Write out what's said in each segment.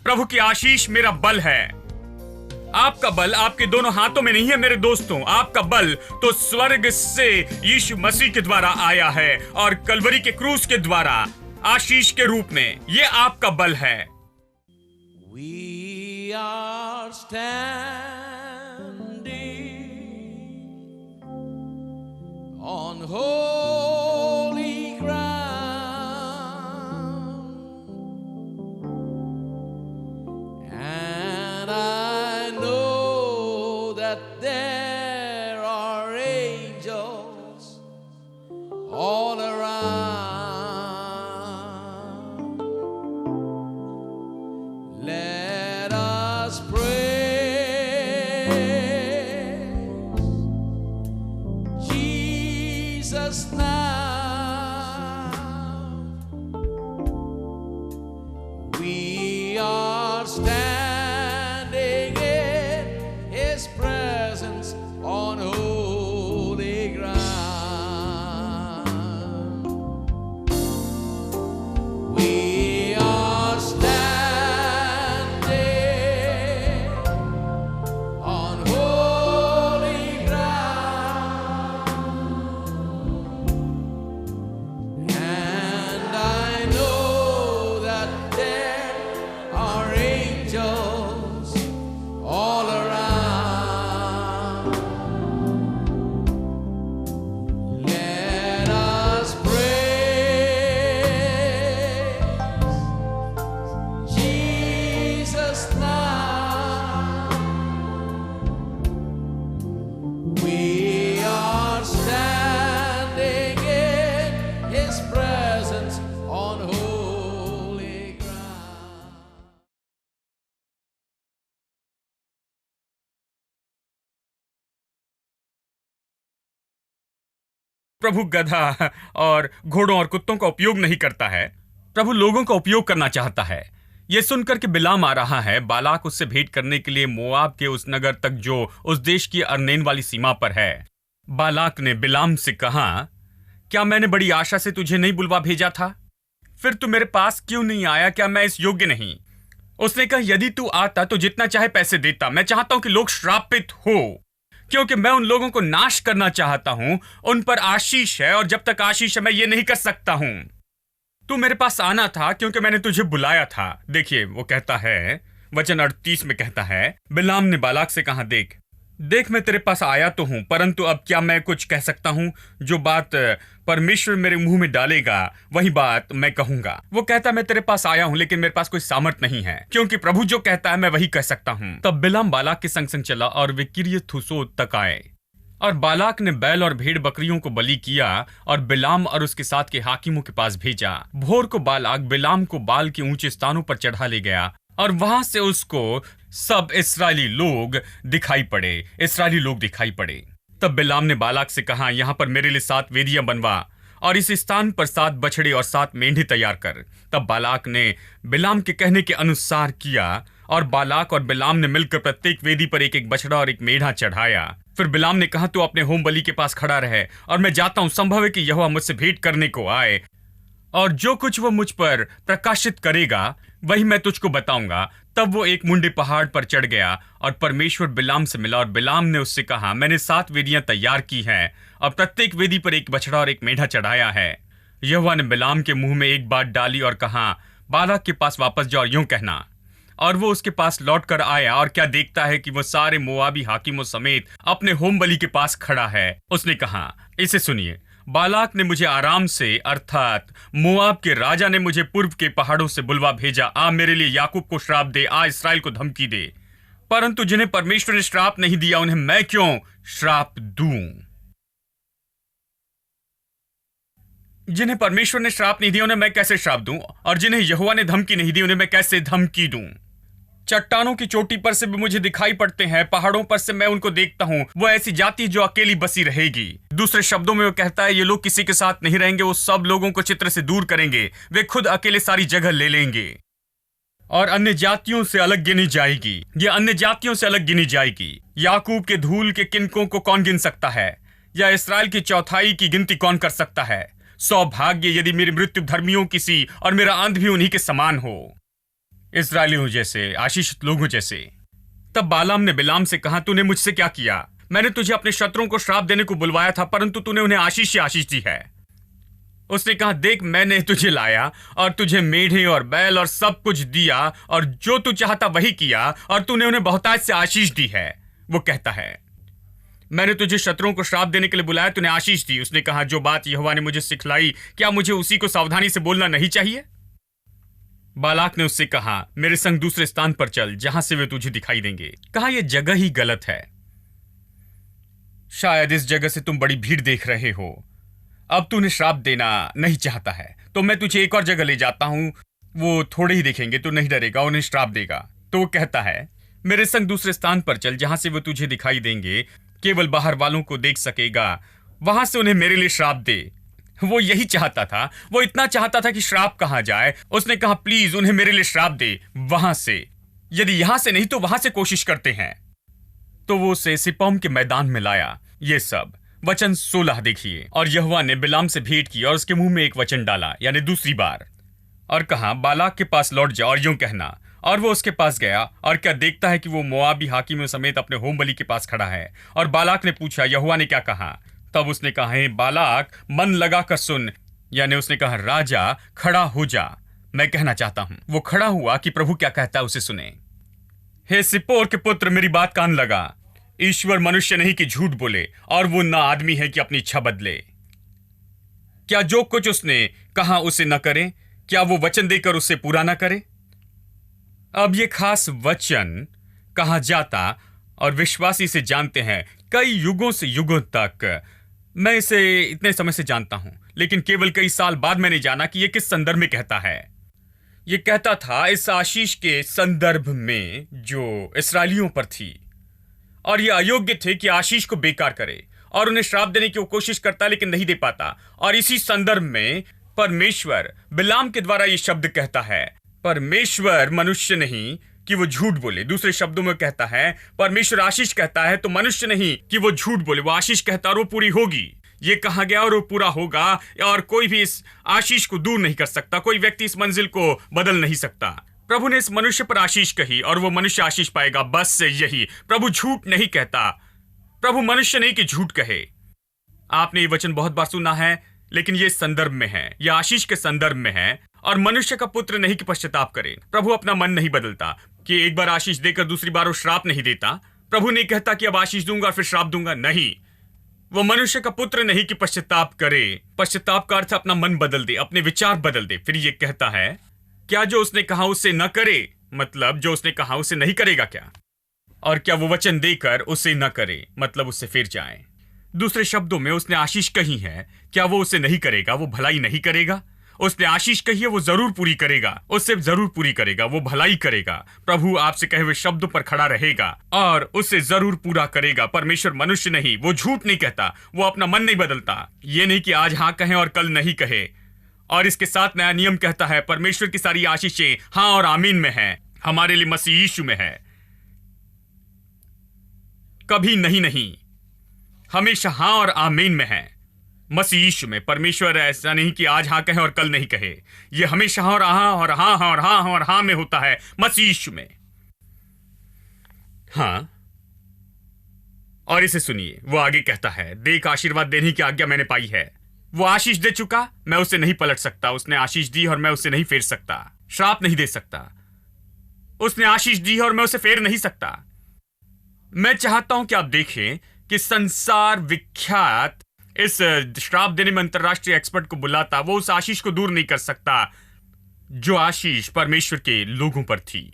प्रभु की आशीष मेरा बल है। आपका बल आपके दोनों हाथों में नहीं है मेरे दोस्तों। आपका बल तो स्वर्ग से यीशु मसीह के द्वारा आया है और कलवरी के क्रूस के द्वारा आशीष के रूप में ये आपका बल है। We are standing on holy ground, and I know that there are angels all around. Let us praise Jesus now. We are standing in His presence on holy ground. We are standing on holy ground, and I know that there are angels all around. Let us praise Jesus now. We are standing in His presence on holy ground. प्रभु गधा और घोड़ों और कुत्तों का उपयोग नहीं करता है, प्रभु लोगों का उपयोग करना चाहता है। यह सुनकर के बिलाम आ रहा है। बालाक उससे भेंट करने के लिए मोआब के उस नगर तक जो उस देश की अर्नेन वाली सीमा पर है। बालाक ने बिलाम से कहा, क्या मैंने बड़ी आशा से तुझे नहीं बुलवा भेजा था? फिर तू मेरे पास क्यों नहीं आया? क्या मैं इस योग्य नहीं? उसने कहा, यदि तू आता तो जितना चाहे पैसे देता। मैं चाहता हूं कि लोग श्रापित हो, क्योंकि मैं उन लोगों को नाश करना चाहता हूं। उन पर आशीष है और जब तक आशीष है मैं ये नहीं कर सकता हूं। तू मेरे पास आना था क्योंकि मैंने तुझे बुलाया था। देखिए वो कहता है, वचन 38 में कहता है, बिलाम ने बालाक से कहा, देख मैं तेरे पास आया तो हूं, परंतु अब क्या मैं कुछ कह सकता हूं? जो बात परमेश्वर मेरे मुंह में डालेगा वही बात मैं कहूंगा। वो कहता, मैं तेरे पास आया हूं लेकिन मेरे पास कोई सामर्थ नहीं है, क्योंकि प्रभु जो कहता है मैं वही कह सकता हूं। तब बिलाम बालाक के संग संग चला और वे किर्यत हुसोत तक आए, और बालाक ने बैल और भेड़ बकरियों को बलि किया और बिलाम और उसके साथ के हाकिमों के पास भेजा। भोर को बालाक बिलाम को बाल के ऊंचे स्थानों पर चढ़ा ले गया और वहां से उसको सब इस्राएली लोग दिखाई पड़े। तब बिलाम ने बालाक से कहा, यहाँ पर मेरे लिए 7 वेदियां बनवा और इस स्थान पर 7 बछड़े और 7 मेंढे तैयार कर। तब बालाक ने बिलाम के कहने के अनुसार किया और बालाक और बिलाम ने मिलकर प्रत्येक वेदी पर एक एक बछड़ा और एक मेढ़ा चढ़ाया। फिर बिलाम ने कहा, तू अपने होम बलि के पास खड़ा रहे और मैं जाता हूं। संभव है कि यहोवा मुझसे भेंट करने को आए और जो कुछ वो मुझ पर प्रकाशित करेगा वही मैं तुझको बताऊंगा। तब वो एक मुंडे पहाड़ पर चढ़ गया और परमेश्वर बिलाम से मिला, और बिलाम ने उससे कहा, मैंने 7 वेदियां तैयार की हैं और प्रत्येक वेदी पर एक बछड़ा और एक मेढ़ा चढ़ाया है। यहोवा ने बिलाम के मुंह में एक बात डाली और कहा, बालाक के पास वापस जाओ, यूं कहना। और वो उसके पास लौट कर आया और क्या देखता है कि वो सारे मोआबी हाकिमों समेत अपने होम बलि के पास खड़ा है। उसने कहा, इसे सुनिए, बालाक ने मुझे आराम से अर्थात मोआब के राजा ने मुझे पूर्व के पहाड़ों से बुलवा भेजा। आ मेरे लिए याकूब को श्राप दे, आ इस्राएल को धमकी दे, परंतु जिन्हें परमेश्वर ने श्राप नहीं दिया उन्हें मैं क्यों श्राप दूं? जिन्हें परमेश्वर ने श्राप नहीं दिया उन्हें मैं कैसे श्राप दूं? और जिन्हें यहोवा ने धमकी नहीं दी उन्हें मैं कैसे धमकी दूं? चट्टानों की चोटी पर से भी मुझे दिखाई पड़ते हैं, पहाड़ों पर से मैं उनको देखता हूं। वो ऐसी जाति जो अकेली बसी रहेगी। दूसरे शब्दों में वो कहता है, ये लोग किसी के साथ नहीं रहेंगे, वो सब लोगों को चित्र से दूर करेंगे, वे खुद अकेले सारी जगह ले लेंगे और अन्य जातियों से अलग गिनी जाएगी। ये अन्य जातियों से अलग गिनी जाएगी। याकूब के धूल के किनकों को कौन गिन सकता है, या इस्राएल की चौथाई की गिनती कौन कर सकता है? सौभाग्य यदि मेरी मृत्यु धर्मियों की सी और मेरा अंत भी उन्हीं के समान हो। इस्राएलियों जैसे, आशीषित लोगों जैसे। तब बालाम ने बिलाम से कहा, तूने मुझसे क्या किया? मैंने तुझे अपने शत्रुओं को श्राप देने को बुलवाया था, परंतु तूने उन्हें आशीष ही आशीष दी है। उसने कहा, देख मैंने तुझे लाया और तुझे मेढ़े और बैल और सब कुछ दिया और जो तू चाहता वही किया और तूने उन्हें बहुतायत से आशीष दी है। वो कहता है, मैंने तुझे शत्रुओं को श्राप देने के लिए बुलाया, तूने आशीष दी। उसने कहा, जो बात यहोवा ने मुझे सिखलाई, क्या मुझे उसी को सावधानी से बोलना नहीं चाहिए? बालाक ने उससे कहा, मेरे संग दूसरे स्थान पर चल, जहां से वे तुझे दिखाई देंगे। कहा, यह जगह ही गलत है। शायद इस जगह से तुम बड़ी भीड़ देख रहे हो। अब तू उन्हें श्राप देना नहीं चाहता है, तो मैं तुझे एक और जगह ले जाता हूं। वो थोड़े ही देखेंगे, तू नहीं डरेगा, उन्हें श्राप देगा। तो वो कहता है, मेरे संग दूसरे स्थान पर चल, जहां से वो तुझे दिखाई देंगे, केवल बाहर वालों को देख सकेगा, वहां से उन्हें मेरे लिए श्राप दे। वो यही चाहता था, वो इतना चाहता था कि श्राप कहा जाए। उसने कहा, प्लीज उन्हें मेरे लिए श्राप दे वहां से, यदि यहां से नहीं तो वहां से कोशिश करते हैं। तो वो उसे सिपौम के मैदान में लाया। ये सब वचन 16 देखिए। और यहोवा ने बिलाम से भेंट की और उसके मुंह में एक वचन डाला, यानी दूसरी बार, और कहा, बालाक के पास लौट जा और यूं कहना। और वो उसके पास गया और क्या देखता है कि वो मोआबी हाकिमों समेत अपने होम बलि के पास खड़ा है। और बालाक ने पूछा, यहोवा ने क्या कहा? तब उसने कहा, हे बालाक, मन लगाकर सुन, यानी उसने कहा, राजा खड़ा हो जा, मैं कहना चाहता हूं। वो खड़ा हुआ कि प्रभु क्या कहता है उसे सुने। हे सिप्पोर के पुत्र, मेरी बात कान लगा। ईश्वर मनुष्य नहीं कि झूठ बोले, और वो ना आदमी है कि अपनी इच्छा बदले। क्या जो कुछ उसने कहा उसे न करे? क्या वो वचन देकर उसे पूरा न करे? अब ये खास वचन कहा जाता और विश्वासी इसे जानते हैं कई युगों से युगों तक। मैं इसे इतने समय से जानता हूं, लेकिन केवल कई साल बाद मैंने जाना कि यह किस संदर्भ में कहता है। यह कहता था इस आशीष के संदर्भ में जो इस्राएलियों पर थी, और ये अयोग्य थे कि आशीष को बेकार करे और उन्हें श्राप देने की वो कोशिश करता लेकिन नहीं दे पाता। और इसी संदर्भ में परमेश्वर बिलाम के द्वारा ये शब्द कहता है, परमेश्वर मनुष्य नहीं कि वो झूठ बोले। दूसरे शब्दों में कहता है, परमेश्वर आशीष कहता है तो मनुष्य नहीं कि वो झूठ बोले। वो आशीष कहता और वो पूरी होगी। ये कहा गया और वो पूरा होगा, और कोई भी इस आशीष को दूर नहीं कर सकता। कोई व्यक्ति इस मंजिल को बदल नहीं सकता। प्रभु ने इस मनुष्य पर आशीष कही और वो मनुष्य आशीष पाएगा, बस यही। प्रभु झूठ नहीं कहता। प्रभु मनुष्य नहीं कि झूठ कहे। आपने ये वचन बहुत बार सुना है, लेकिन ये संदर्भ में है, यह आशीष के संदर्भ में है। और मनुष्य का पुत्र नहीं कि पश्चाताप करे। प्रभु अपना मन नहीं बदलता कि एक बार आशीष देकर दूसरी बार वो श्राप नहीं देता। प्रभु नहीं कहता कि अब आशीष दूंगा फिर श्राप दूंगा, नहीं। वो मनुष्य का पुत्र नहीं कि पश्चाताप करे। पश्चाताप का अर्थ अपना मन बदल दे, अपने विचार बदल दे। फिर ये कहता है, क्या जो उसने कहा उसे न करे, मतलब जो उसने कहा उसे नहीं करेगा क्या? और क्या वो वचन देकर उसे न करे, मतलब उससे फिर जाए। दूसरे शब्दों में उसने आशीष कही है, क्या वो उसे नहीं करेगा? वो भलाई नहीं करेगा। उसने आशीष कही है, वो जरूर पूरी करेगा, उससे जरूर पूरी करेगा, वो भलाई करेगा। प्रभु आपसे कहे हुए शब्दों पर खड़ा रहेगा और उसे जरूर पूरा करेगा। परमेश्वर मनुष्य नहीं, वो झूठ नहीं कहता, वो अपना मन नहीं बदलता। ये नहीं कि आज हाँ कहे और कल नहीं कहे। और इसके साथ नया नियम कहता है, परमेश्वर की सारी आशीषें हाँ और आमीन में है, हमारे लिए मसीह यीशु में है। कभी नहीं नहीं, हमेशा हाँ और आमीन में है, मसीह यीशु में। परमेश्वर ऐसा नहीं कि आज हाँ कहे और कल नहीं कहे। ये हमेशा हाँ और हाँ और हाँ और हाँ और हाँ में होता है, मसीह यीशु में। हाँ, और इसे सुनिए, वो आगे कहता है, देख आशीर्वाद देने की आज्ञा मैंने पाई है। वो आशीष दे चुका, मैं उसे नहीं पलट सकता। उसने आशीष दी और मैं उसे नहीं फेर सकता। श्राप नहीं दे सकता। उसने आशीष दी और मैं उसे फेर नहीं सकता। मैं चाहता हूं कि आप देखें कि संसार विख्यात इस श्राप देने में अंतरराष्ट्रीय एक्सपर्ट को बुलाता, वो उस आशीष को दूर नहीं कर सकता जो आशीष परमेश्वर के लोगों पर थी।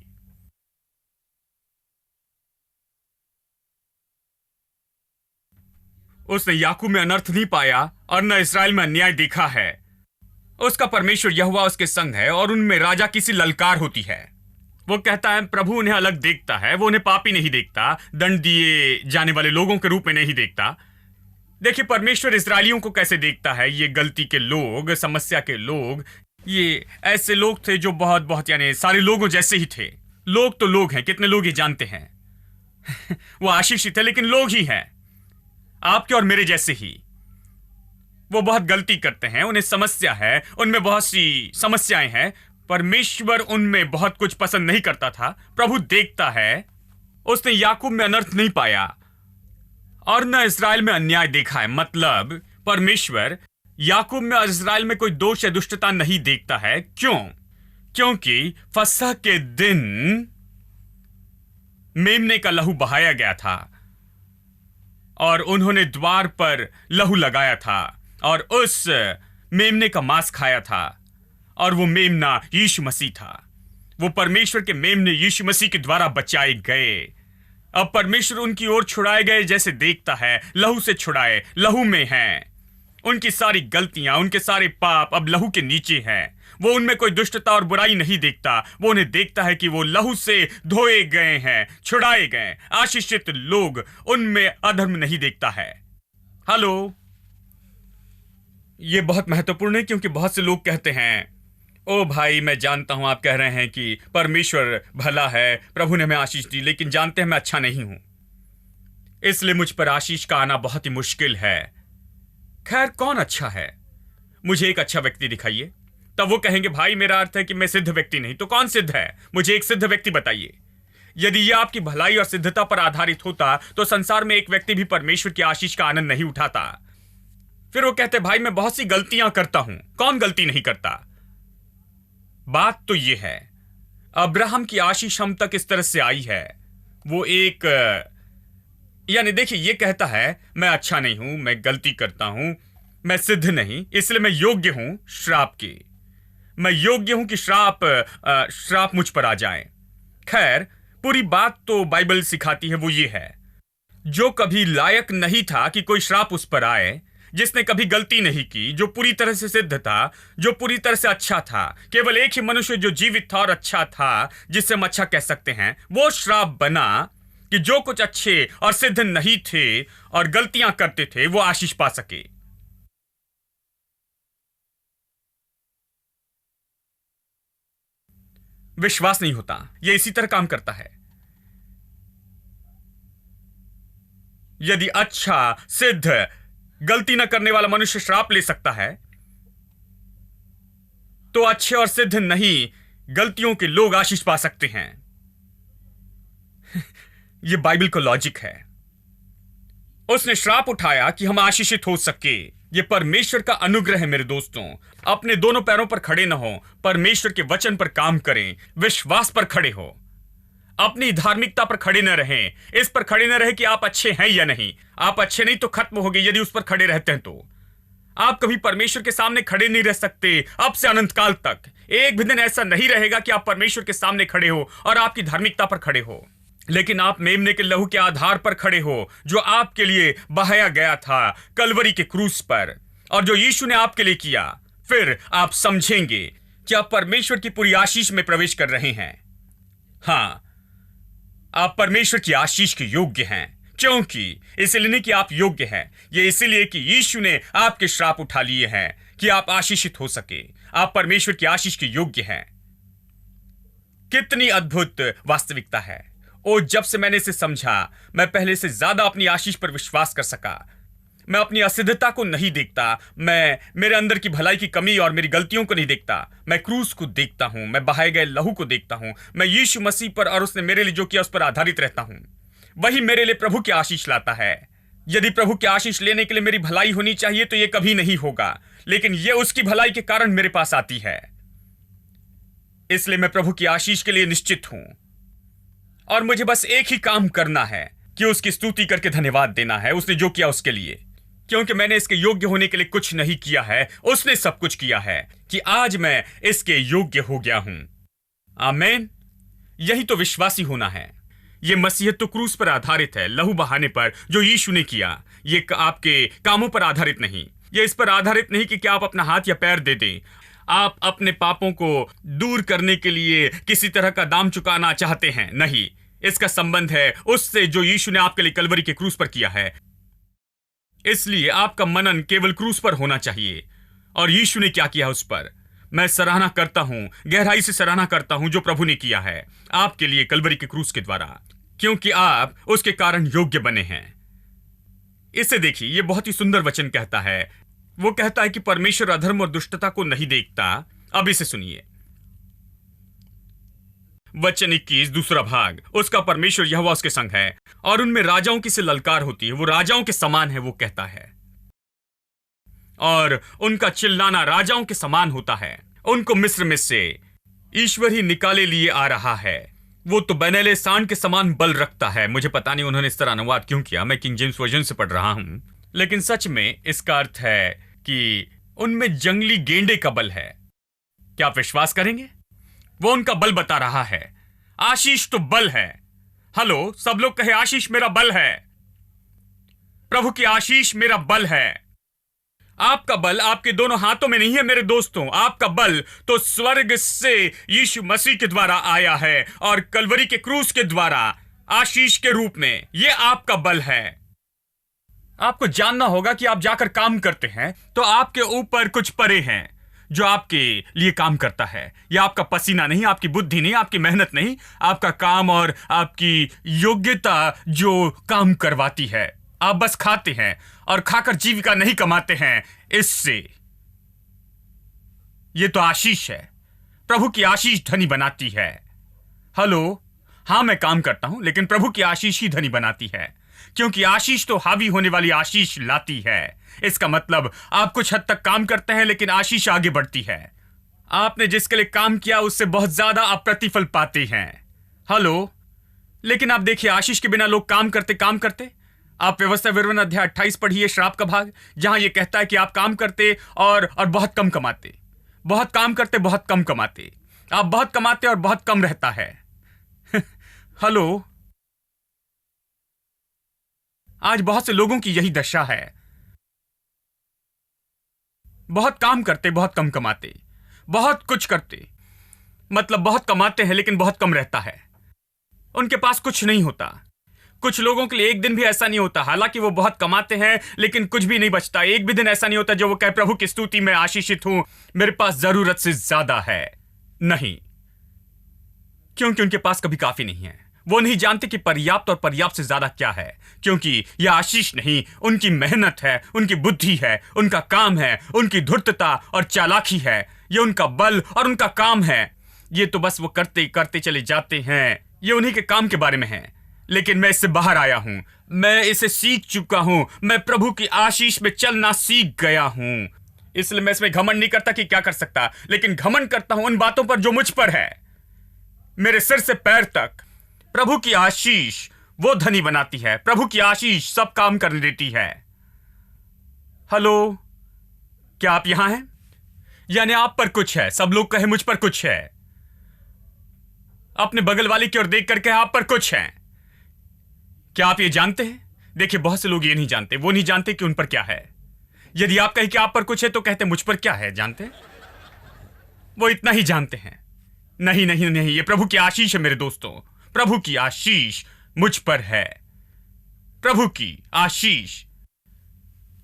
उसने याकूब में अनर्थ नहीं पाया और न इस्राएल में अन्याय देखा है। उसका परमेश्वर यहोवा उसके संग है और उनमें राजा की सी ललकार होती है। वो कहता है, प्रभु उन्हें अलग देखता है, वो उन्हें पापी नहीं देखता, दंड दिए जाने वाले लोगों के रूप में नहीं देखता। देखिए परमेश्वर इस्राएलियों को कैसे देखता है। ये गलती के लोग, समस्या के लोग, ये ऐसे लोग थे जो बहुत बहुत यानी सारे लोगों जैसे ही थे। लोग तो लोग हैं, कितने लोग ये जानते हैं। वो आशीषित है लेकिन लोग ही हैं, आपके और मेरे जैसे ही। वो बहुत गलती करते हैं, उन्हें समस्या है, उनमें बहुत सी समस्याएं हैं, परमेश्वर उनमें बहुत कुछ पसंद नहीं करता था। प्रभु देखता है, उसने याकूब में अनर्थ नहीं पाया और न इस्राएल में अन्याय देखा है। मतलब परमेश्वर याकूब में और इस्राएल में कोई दोष या दुष्टता नहीं देखता है। क्यों? क्योंकि फसह के दिन मेमने का लहू बहाया गया था और उन्होंने द्वार पर लहू लगाया था और उस मेमने का मांस खाया था और वो मेमना यीशु मसीह था। वो परमेश्वर के मेमने यीशु मसीह के द्वारा बचाए गए। अब परमेश्वर उनकी ओर छुड़ाए गए जैसे देखता है, लहू से छुड़ाए, लहू में हैं। उनकी सारी गलतियां, उनके सारे पाप अब लहू के नीचे हैं। वो उनमें कोई दुष्टता और बुराई नहीं देखता। वो उन्हें देखता है कि वो लहू से धोए गए हैं, छुड़ाए गए, आशीषित लोग। उनमें अधर्म नहीं देखता है। हेलो, ये बहुत महत्वपूर्ण है क्योंकि बहुत से लोग कहते हैं, ओ भाई, मैं जानता हूं आप कह रहे हैं कि परमेश्वर भला है, प्रभु ने हमें आशीष दी, लेकिन जानते हैं मैं अच्छा नहीं हूं, इसलिए मुझ पर आशीष का आना बहुत ही मुश्किल है। खैर, कौन अच्छा है? मुझे एक अच्छा व्यक्ति दिखाइए। तब वो कहेंगे, भाई मेरा अर्थ है कि मैं सिद्ध व्यक्ति नहीं। तो कौन सिद्ध है? मुझे एक सिद्ध व्यक्ति बताइए। यदि यह आपकी भलाई और सिद्धता पर आधारित होता तो संसार में एक व्यक्ति भी परमेश्वर की आशीष का आनंद नहीं उठाता। फिर वो कहते, भाई मैं बहुत सी गलतियां करता हूं। कौन गलती नहीं करता? बात तो यह है, अब्राहम की आशीष हम तक इस तरह से आई है। वो एक यानी देखिए, ये कहता है मैं अच्छा नहीं हूं, मैं गलती करता हूं, मैं सिद्ध नहीं, इसलिए मैं योग्य हूं श्राप के। मैं योग्य हूं कि श्राप मुझ पर आ जाए। खैर, पूरी बात तो बाइबल सिखाती है वो ये है, जो कभी लायक नहीं था कि कोई श्राप उस पर आए, जिसने कभी गलती नहीं की, जो पूरी तरह से सिद्ध था, जो पूरी तरह से अच्छा था, केवल एक ही मनुष्य जो जीवित था और अच्छा था, जिससे हम अच्छा कह सकते हैं, वो श्राप बना कि जो कुछ अच्छे और सिद्ध नहीं थे और गलतियां करते थे वो आशीष पा सके। विश्वास नहीं होता। यह इसी तरह काम करता है। यदि अच्छा, सिद्ध, गलती न करने वाला मनुष्य श्राप ले सकता है, तो अच्छे और सिद्ध नहीं, गलतियों के लोग आशीष पा सकते हैं। यह बाइबल का लॉजिक है। उसने श्राप उठाया कि हम आशीषित हो सके। यह परमेश्वर का अनुग्रह है मेरे दोस्तों। अपने दोनों पैरों पर खड़े न हो, परमेश्वर के वचन पर काम करें, विश्वास पर खड़े हो, अपनी धार्मिकता पर खड़े न रहें। इस पर खड़े न रहे कि आप अच्छे हैं या नहीं। आप अच्छे नहीं तो खत्म हो गए। यदि उस पर खड़े रहते हैं तो आप कभी परमेश्वर के सामने खड़े नहीं रह सकते, अब से अनंत काल तक। एक भी दिन ऐसा नहीं रहेगा कि आप परमेश्वर के सामने खड़े हो और आपकी धार्मिकता पर खड़े हो, लेकिन आप मेमने के लहू के आधार पर खड़े हो, जो आपके लिए बहाया गया था कलवरी के क्रूस पर, और जो यीशु ने आपके लिए किया। फिर आप समझेंगे कि आप परमेश्वर की पूरी आशीष में प्रवेश कर रहे हैं। हां, आप परमेश्वर की आशीष के योग्य हैं। क्योंकि इसलिए नहीं कि आप योग्य हैं, यह इसलिए कि यीशु ने आपके श्राप उठा लिए हैं कि आप आशीषित हो सके। आप परमेश्वर की आशीष के योग्य हैं। कितनी अद्भुत वास्तविकता है। ओ, जब से मैंने इसे समझा, मैं पहले से ज्यादा अपनी आशीष पर विश्वास कर सका। मैं अपनी असिद्धता को नहीं देखता, मैं मेरे अंदर की भलाई की कमी और मेरी गलतियों को नहीं देखता। मैं क्रूस को देखता हूं, मैं बहाए गए लहू को देखता हूं। मैं यीशु मसीह पर और उसने मेरे लिए जो किया उस पर आधारित रहता हूं। वही मेरे लिए प्रभु की आशीष लाता है। यदि प्रभु की आशीष लेने के लिए मेरी भलाई होनी चाहिए तो यह कभी नहीं होगा, लेकिन यह उसकी भलाई के कारण मेरे पास आती है। इसलिए मैं प्रभु की आशीष के लिए निश्चित हूं और मुझे बस एक ही काम करना है कि उसकी स्तुति करके धन्यवाद देना है, उसने जो किया उसके लिए। क्योंकि मैंने इसके योग्य होने के लिए कुछ नहीं किया है, उसने सब कुछ किया है कि आज मैं इसके योग्य हो गया हूं। आमीन। यही तो विश्वासी होना है। यह मसीहत तो क्रूस पर आधारित है, लहू बहाने पर जो यीशु ने किया। यह आपके कामों पर आधारित नहीं। यह इस पर आधारित नहीं कि क्या आप अपना हाथ या पैर दे दें। आप अपने पापों को दूर करने के लिए किसी तरह का दाम चुकाना चाहते हैं, नहीं। इसका संबंध है उससे जो यीशु ने आपके लिए कलवरी के क्रूस पर किया है। इसलिए आपका मनन केवल क्रूस पर होना चाहिए और यीशु ने क्या किया उस पर। मैं सराहना करता हूं, गहराई से सराहना करता हूं जो प्रभु ने किया है आपके लिए कलवरी के क्रूस के द्वारा, क्योंकि आप उसके कारण योग्य बने हैं। इसे देखिए, यह बहुत ही सुंदर वचन कहता है। वो कहता है कि परमेश्वर अधर्म और दुष्टता को नहीं देखता। अब इसे सुनिए, वचन 21 दूसरा भाग। उसका परमेश्वर यहोवा उसके संग है और उनमें राजाओं की से ललकार होती है। वो राजाओं के समान है, वो कहता है, और उनका चिल्लाना राजाओं के समान होता है। उनको मिस्र में से ईश्वर ही निकाले लिए आ रहा है। वो तो बनेले सांड के समान बल रखता है। मुझे पता नहीं उन्होंने इस तरह अनुवाद क्यों किया, मैं किंग जेम्स वर्जन से पढ़ रहा हूं, लेकिन सच में इसका अर्थ है कि उनमें जंगली गेंडे का बल है। क्या आप विश्वास करेंगे? वो उनका बल बता रहा है। आशीष तो बल है। हेलो, सब लोग कहे आशीष मेरा बल है। प्रभु की आशीष मेरा बल है। आपका बल आपके दोनों हाथों में नहीं है मेरे दोस्तों। आपका बल तो स्वर्ग से यीशु मसीह के द्वारा आया है और कलवरी के क्रूस के द्वारा आशीष के रूप में। यह आपका बल है। आपको जानना होगा कि आप जाकर काम करते हैं तो आपके ऊपर कुछ परे हैं जो आपके लिए काम करता है। यह आपका पसीना नहीं, आपकी बुद्धि नहीं, आपकी मेहनत नहीं, आपका काम और आपकी योग्यता जो काम करवाती है। आप बस खाते हैं और खाकर जीविका नहीं कमाते हैं। इससे यह तो आशीष है। प्रभु की आशीष धनी बनाती है। हेलो, हां मैं काम करता हूं, लेकिन प्रभु की आशीष ही धनी बनाती है, क्योंकि आशीष तो हावी होने वाली आशीष लाती है। इसका मतलब आप कुछ हद तक काम करते हैं लेकिन आशीष आगे बढ़ती है। आपने जिसके लिए काम किया उससे बहुत ज्यादा आप प्रतिफल पाते हैं। हेलो, लेकिन आप देखिए, आशीष के बिना लोग काम करते। आप व्यवस्था विवरण अध्याय 28 पढ़िए, श्राप का भाग, जहां यह कहता है कि आप काम करते और बहुत कम कमाते, बहुत काम करते, बहुत कम कमाते। आप बहुत कमाते और बहुत कम रहता है। हेलो, आज बहुत से लोगों की यही दशा है। बहुत काम करते, बहुत कम कमाते, बहुत कुछ करते, मतलब बहुत कमाते हैं लेकिन बहुत कम रहता है। उनके पास कुछ नहीं होता। कुछ लोगों के लिए एक दिन भी ऐसा नहीं होता, हालांकि वो बहुत कमाते हैं लेकिन कुछ भी नहीं बचता। एक भी दिन ऐसा नहीं होता जो वो कहे प्रभु की स्तुति में आशीषित हूं, मेरे पास जरूरत से ज्यादा है। नहीं, क्योंकि उनके पास कभी काफी नहीं है। वो नहीं जानते कि पर्याप्त और पर्याप्त से ज्यादा क्या है, क्योंकि यह आशीष नहीं, उनकी मेहनत है, उनकी बुद्धि है, उनका काम है, उनकी धूर्तता और चालाकी है। ये उनका बल और उनका काम है। ये तो बस वो करते करते चले जाते हैं। ये उन्हीं के काम के बारे में है, लेकिन मैं इससे बाहर आया हूं। मैं इसे सीख चुका हूं। मैं प्रभु की आशीष में चलना सीख गया हूं। इसलिए मैं इसमें घमंड नहीं करता कि क्या कर सकता, लेकिन घमंड करता हूं उन बातों पर जो मुझ पर है। मेरे सिर से पैर तक प्रभु की आशीष वो धनी बनाती है। प्रभु की आशीष सब काम करने देती है। हेलो, क्या आप यहां हैं? यानी आप पर कुछ है। सब लोग कहे मुझ पर कुछ है। अपने बगल वाले की ओर देख करके आप पर कुछ है। क्या आप ये जानते हैं? देखिए, बहुत से लोग ये नहीं जानते। वो नहीं जानते कि उन पर क्या है। यदि आप कहें कि आप पर कुछ है तो कहते मुझ पर क्या है, जानते हैं? वो इतना ही जानते हैं। नहीं नहीं नहीं, ये प्रभु की आशीष है मेरे दोस्तों। प्रभु की आशीष मुझ पर है। प्रभु की आशीष।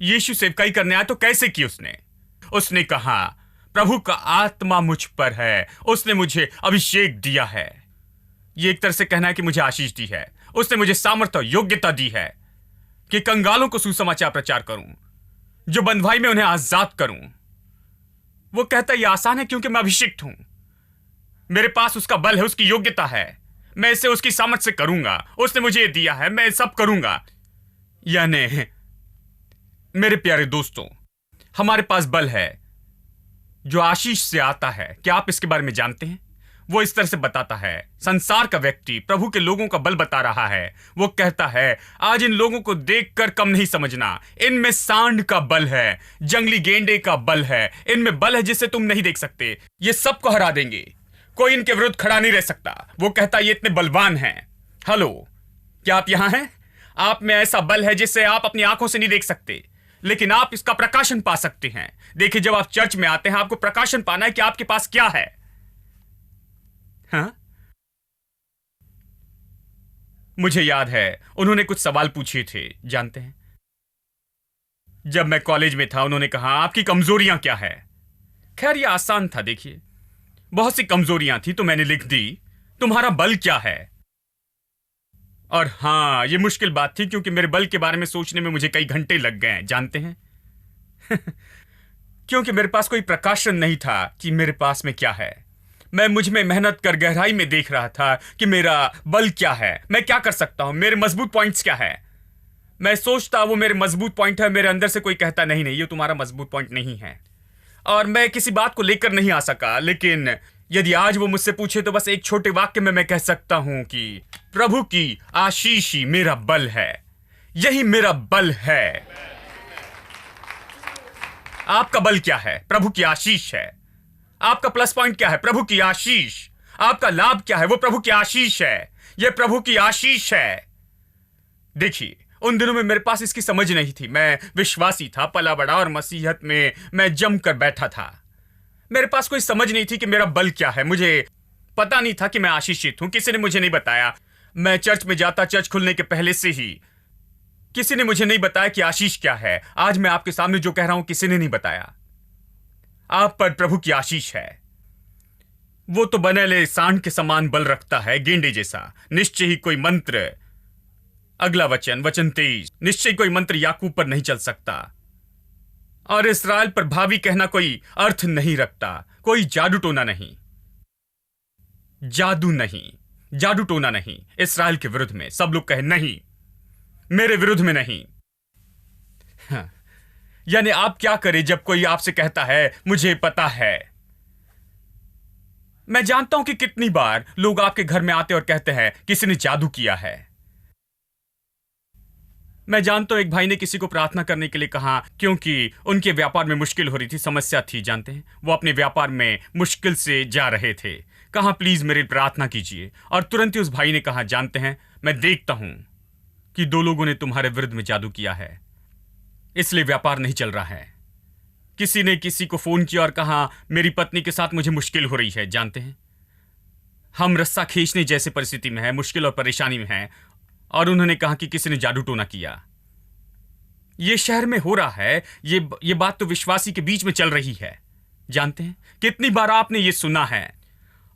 यीशु सेवकाई करने आया तो कैसे की उसने कहा, प्रभु का आत्मा मुझ पर है, उसने मुझे अभिषेक दिया है। ये एक तरह से कहना है कि मुझे आशीष दी है। उसने मुझे सामर्थ्य और योग्यता दी है कि कंगालों को सुसमाचार प्रचार करूं, जो बंधुआई में उन्हें आजाद करूं। वो कहता है यह आसान है क्योंकि मैं अभिषिक्त हूं। मेरे पास उसका बल है, उसकी योग्यता है। मैं इसे उसकी सामर्थ्य से करूंगा। उसने मुझे यह दिया है, मैं सब करूंगा। यानी मेरे प्यारे दोस्तों, हमारे पास बल है जो आशीष से आता है। क्या आप इसके बारे में जानते हैं? वो इस तरह से बताता है। संसार का व्यक्ति प्रभु के लोगों का बल बता रहा है। वो कहता है, आज इन लोगों को देखकर कम नहीं समझना। इनमें सांड का बल है, जंगली गेंडे का बल है। इनमें बल है जिसे तुम नहीं देख सकते। ये सबको हरा देंगे। कोई इनके विरुद्ध खड़ा नहीं रह सकता। वो कहता है ये इतने बलवान हैं। हेलो, क्या आप यहां हैं? आप में ऐसा बल है जिसे आप अपनी आंखों से नहीं देख सकते, लेकिन आप इसका प्रकाशन पा सकते हैं। देखिए, जब आप चर्च में आते हैं आपको प्रकाशन पाना है कि आपके पास क्या है। हाँ? मुझे याद है उन्होंने कुछ सवाल पूछे थे, जानते हैं? जब मैं कॉलेज में था उन्होंने कहा आपकी कमजोरियां क्या है। खैर यह आसान था। देखिए, बहुत सी कमजोरियां थी तो मैंने लिख दी तुम्हारा बल क्या है। और हां, यह मुश्किल बात थी क्योंकि मेरे बल के बारे में सोचने में मुझे कई घंटे लग गए, जानते हैं? क्योंकि मेरे पास कोई प्रकाशन नहीं था कि मेरे पास में क्या है। मैं मुझ में मेहनत कर गहराई में देख रहा था कि मेरा बल क्या है, मैं क्या कर सकता हूं, मेरे मजबूत पॉइंट्स क्या है। मैं सोचता वो मेरे मजबूत पॉइंट है, मेरे अंदर से कोई कहता नहीं नहीं ये तुम्हारा मजबूत पॉइंट नहीं है, और मैं किसी बात को लेकर नहीं आ सका। लेकिन यदि आज वो मुझसे पूछे तो बस एक छोटे वाक्य में मैं कह सकता हूं कि प्रभु की आशीष ही मेरा बल है, यही मेरा बल है। आपका बल क्या है? प्रभु की आशीष है। आपका प्लस पॉइंट क्या है? प्रभु की आशीष। आपका लाभ क्या है? वो प्रभु की आशीष है, ये प्रभु की आशीष है। देखिए, उन दिनों में मेरे पास इसकी समझ नहीं थी। मैं विश्वासी था, पला बड़ा, और मसीहत में मैं जमकर बैठा था। मेरे पास कोई समझ नहीं थी कि मेरा बल क्या है। मुझे पता नहीं था कि मैं आशीषित हूं, किसी ने मुझे नहीं बताया। मैं चर्च में जाता चर्च खुलने के पहले से ही, किसी ने मुझे नहीं बताया कि आशीष क्या है। आज मैं आपके सामने जो कह रहा हूं किसी ने नहीं बताया। आप पर प्रभु की आशीष है। वो तो बनेले सांड के समान बल रखता है, गेंडे जैसा। निश्चय ही कोई मंत्र, अगला वचन 23, निश्चय कोई मंत्र याकूब पर नहीं चल सकता, और इस्राएल पर भावी कहना कोई अर्थ नहीं रखता। कोई जादू टोना नहीं, जादू टोना नहीं। इस्राएल के विरुद्ध में सब लोग कहे नहीं, मेरे विरुद्ध में नहीं। हाँ। यानी आप क्या करें जब कोई आपसे कहता है मुझे पता है। मैं जानता हूं कि कितनी बार लोग आपके घर में आते और कहते हैं किसी ने जादू किया है। मैं जानता हूं एक भाई ने किसी को प्रार्थना करने के लिए कहा क्योंकि उनके व्यापार में मुश्किल हो रही थी, समस्या थी। जानते हैं, वो अपने व्यापार में मुश्किल से जा रहे थे। कहा प्लीज मेरी प्रार्थना कीजिए, और तुरंत ही उस भाई ने कहा जानते हैं मैं देखता हूं कि 2 लोगों ने तुम्हारे विरुद्ध में जादू किया है, इसलिए व्यापार नहीं चल रहा है। किसी ने किसी को फोन किया और कहा मेरी पत्नी के साथ मुझे मुश्किल हो रही है। जानते हैं, हम रस्सा खींचने जैसी परिस्थिति में है, मुश्किल और परेशानी में है, और उन्होंने कहा कि किसी ने जादू टोना किया। यह शहर में हो रहा है। ये बात तो विश्वासी के बीच में चल रही है। जानते हैं, कितनी बार आपने ये सुना है,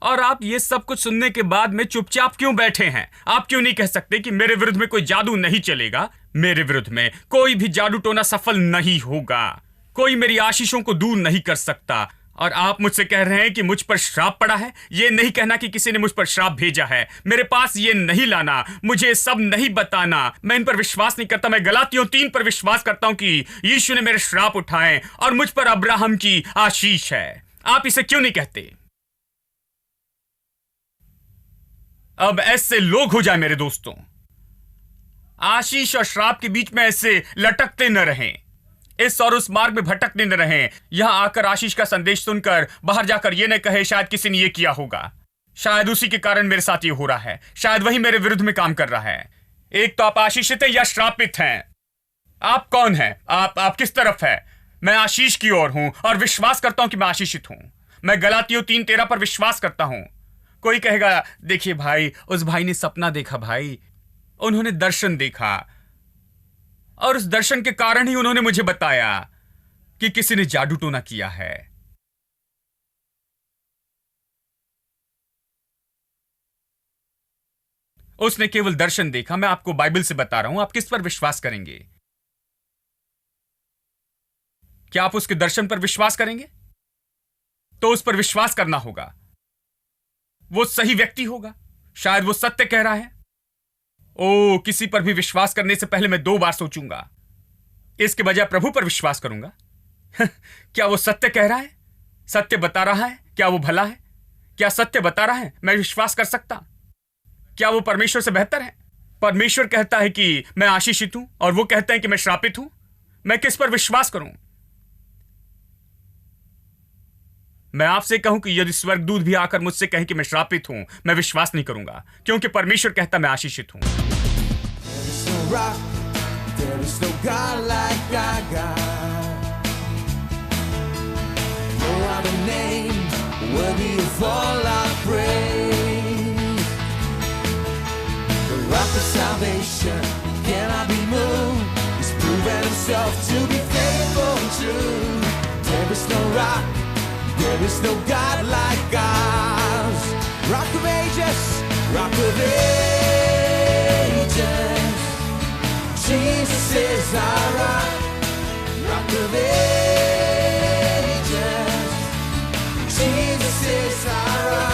और आप ये सब कुछ सुनने के बाद में चुपचाप क्यों बैठे हैं? आप क्यों नहीं कह सकते कि मेरे विरुद्ध में कोई जादू नहीं चलेगा, मेरे विरुद्ध में कोई भी जादू टोना सफल नहीं होगा, कोई मेरी आशीषों को दूर नहीं कर सकता। और आप मुझसे कह रहे हैं कि मुझ पर श्राप पड़ा है। ये नहीं कहना कि किसी ने मुझ पर श्राप भेजा है, मेरे पास ये नहीं लाना, मुझे सब नहीं बताना। मैं इन पर विश्वास नहीं करता। मैं गलातियों 3 पर विश्वास करता हूं कि यीशु ने मेरे श्राप उठाए और मुझ पर अब्राहम की आशीष है। आप इसे क्यों नहीं कहते? अब ऐसे लोग हो जाए मेरे दोस्तों, आशीष और श्राप के बीच में ऐसे लटकते न रहें, इस और उस मार्ग में भटकते न रहें। यहां आकर आशीष का संदेश सुनकर बाहर जाकर ये न कहे शायद किसी ने ये किया होगा, शायद उसी के कारण मेरे साथ ये हो रहा है, शायद वही मेरे विरुद्ध में काम कर रहा है। एक तो आप आशीषित हैं या श्रापित हैं। आप कौन हैं? आप किस तरफ है? मैं आशीष की ओर हूं और विश्वास करता हूं कि मैं आशीषित हूं। मैं गलातियों 3:13 पर विश्वास करता हूं। कोई कहेगा देखिए भाई, उस भाई ने सपना देखा, भाई उन्होंने दर्शन देखा, और उस दर्शन के कारण ही उन्होंने मुझे बताया कि किसी ने जादू टोना किया है। उसने केवल दर्शन देखा। मैं आपको बाइबल से बता रहा हूं, आप किस पर विश्वास करेंगे? क्या आप उसके दर्शन पर विश्वास करेंगे? तो उस पर विश्वास करना होगा। वो सही व्यक्ति होगा, शायद वो सत्य कह रहा है। ओ, किसी पर भी विश्वास करने से पहले मैं 2 बार सोचूंगा। इसके बजाय प्रभु पर विश्वास करूंगा। क्या वो सत्य कह रहा है, सत्य बता रहा है? क्या वो भला है? क्या सत्य बता रहा है? मैं विश्वास कर सकता। क्या वो परमेश्वर से बेहतर है? परमेश्वर कहता है कि मैं आशीषित हूं और वो कहते हैं कि मैं श्रापित हूं। मैं किस पर विश्वास करूं? मैं आपसे कहूं कि यदि स्वर्गदूत भी आकर मुझसे कहे कि मैं श्रापित हूं, मैं विश्वास नहीं करूंगा, क्योंकि परमेश्वर कहता मैं आशीषित हूं। There is no God like ours. Rock of ages, rock of ages. Jesus is our rock. Rock of ages. Jesus is our rock.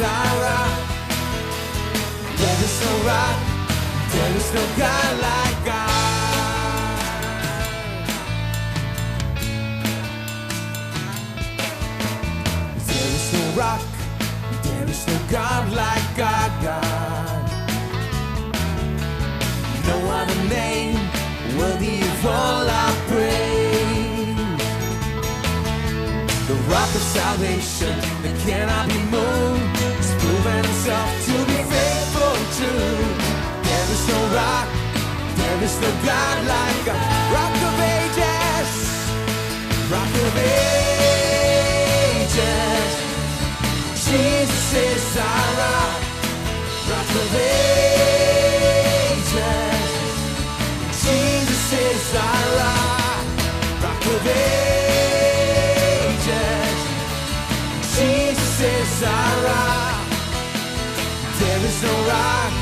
our rock. There is no rock, there is no God like God. There is no rock, there is no God like our God. No other name worthy of all our praise. The rock of salvation that cannot be moved has proven himself to be faithful and true. There is no rock, there is no God like a rock of ages, rock of ages. Jesus is our rock, rock of ages. Jesus is our rock, rock of ages. Jesus is our rock. There is no rock,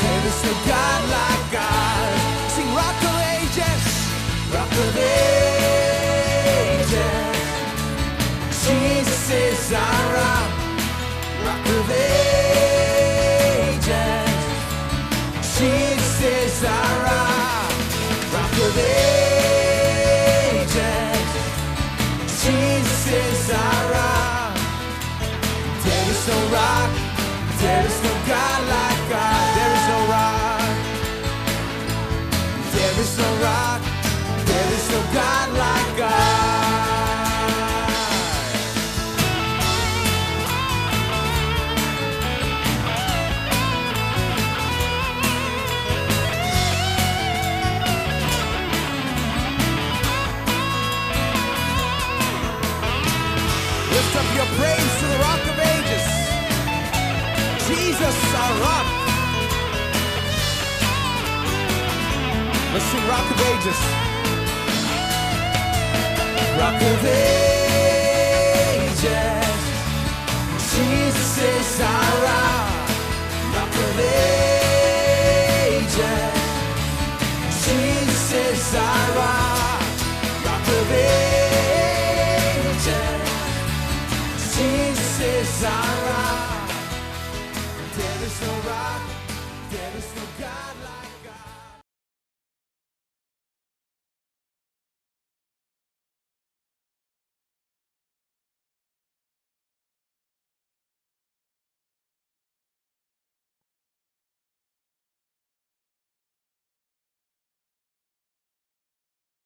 there is no God like God. Sing rock of ages, rock of ages. Jesus is our rock, rock of ages. Jesus is our rock, rock of ages. Jesus is our rock. There is no rock, there is no God like God. There is no rock, there is no rock, there is no God like God. Lift up your praise to the rock of ages. Jesus, our rock. Let's sing rock of ages. Rock of ages. Jesus is our rock. Rock of ages.